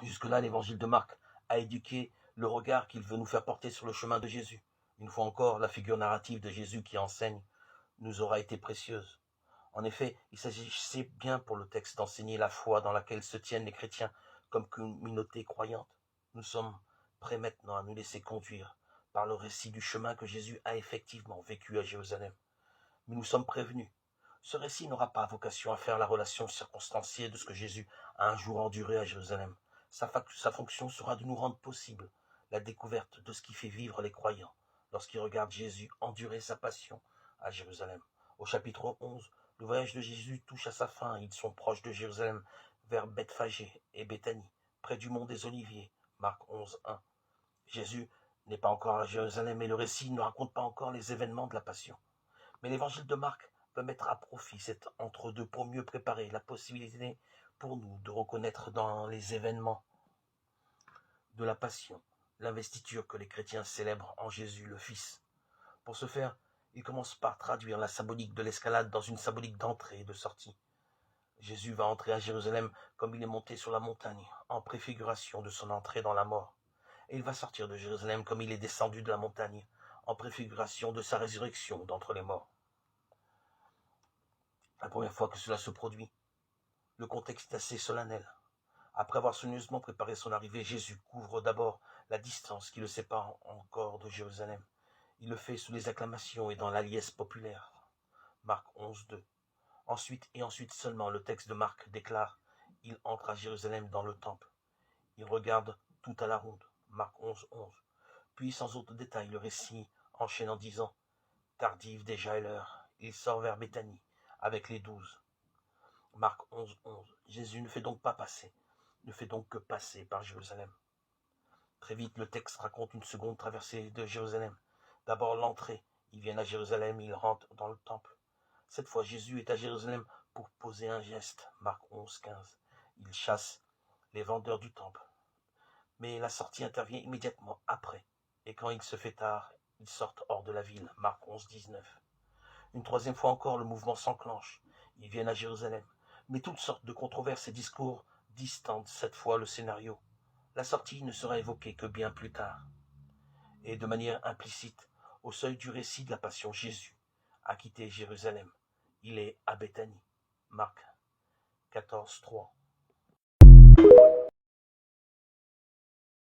Jusque-là, l'évangile de Marc a éduqué le regard qu'il veut nous faire porter sur le chemin de Jésus. Une fois encore, la figure narrative de Jésus qui enseigne nous aura été précieuse. En effet, il s'agissait bien pour le texte d'enseigner la foi dans laquelle se tiennent les chrétiens comme communauté croyante. Nous sommes prêts maintenant à nous laisser conduire par le récit du chemin que Jésus a effectivement vécu à Jérusalem. Mais nous sommes prévenus. Ce récit n'aura pas vocation à faire la relation circonstanciée de ce que Jésus a un jour enduré à Jérusalem. Sa fonction sera de nous rendre possible la découverte de ce qui fait vivre les croyants lorsqu'ils regardent Jésus endurer sa passion à Jérusalem. Au chapitre 11, le voyage de Jésus touche à sa fin. Ils sont proches de Jérusalem, vers Bethphagée et Béthanie, près du mont des Oliviers. Marc 11, 1. Jésus n'est pas encore à Jérusalem et le récit ne raconte pas encore les événements de la passion. Mais l'évangile de Marc va mettre à profit cet entre-deux pour mieux préparer la possibilité pour nous de reconnaître dans les événements de la passion l'investiture que les chrétiens célèbrent en Jésus le Fils. Pour ce faire, il commence par traduire la symbolique de l'escalade dans une symbolique d'entrée et de sortie. Jésus va entrer à Jérusalem comme il est monté sur la montagne, en préfiguration de son entrée dans la mort. Et il va sortir de Jérusalem comme il est descendu de la montagne, en préfiguration de sa résurrection d'entre les morts. La première fois que cela se produit, le contexte est assez solennel. Après avoir soigneusement préparé son arrivée, Jésus couvre d'abord la distance qui le sépare encore de Jérusalem. Il le fait sous les acclamations et dans la liesse populaire. Marc 11, 2. Ensuite seulement, le texte de Marc déclare « Il entre à Jérusalem dans le temple. Il regarde tout à la ronde. » Marc 11, 11. Puis, sans autre détail, le récit enchaîne en disant « Tardive déjà est l'heure. Il sort vers Béthanie avec les 12. » Marc 11, 11. Jésus ne fait donc que passer par Jérusalem. Très vite, le texte raconte une seconde traversée de Jérusalem. D'abord l'entrée. Ils viennent à Jérusalem, ils rentrent dans le temple. Cette fois, Jésus est à Jérusalem pour poser un geste. Marc 11, 15. Il chasse les vendeurs du temple. Mais la sortie intervient immédiatement après. Et quand il se fait tard, ils sortent hors de la ville. Marc 11, 19. Une troisième fois encore, le mouvement s'enclenche. Ils viennent à Jérusalem. Mais toutes sortes de controverses et discours distendent cette fois le scénario. La sortie ne sera évoquée que bien plus tard. Et de manière implicite, au seuil du récit de la Passion, Jésus a quitté Jérusalem. Il est à Béthanie. Marc 14, 3.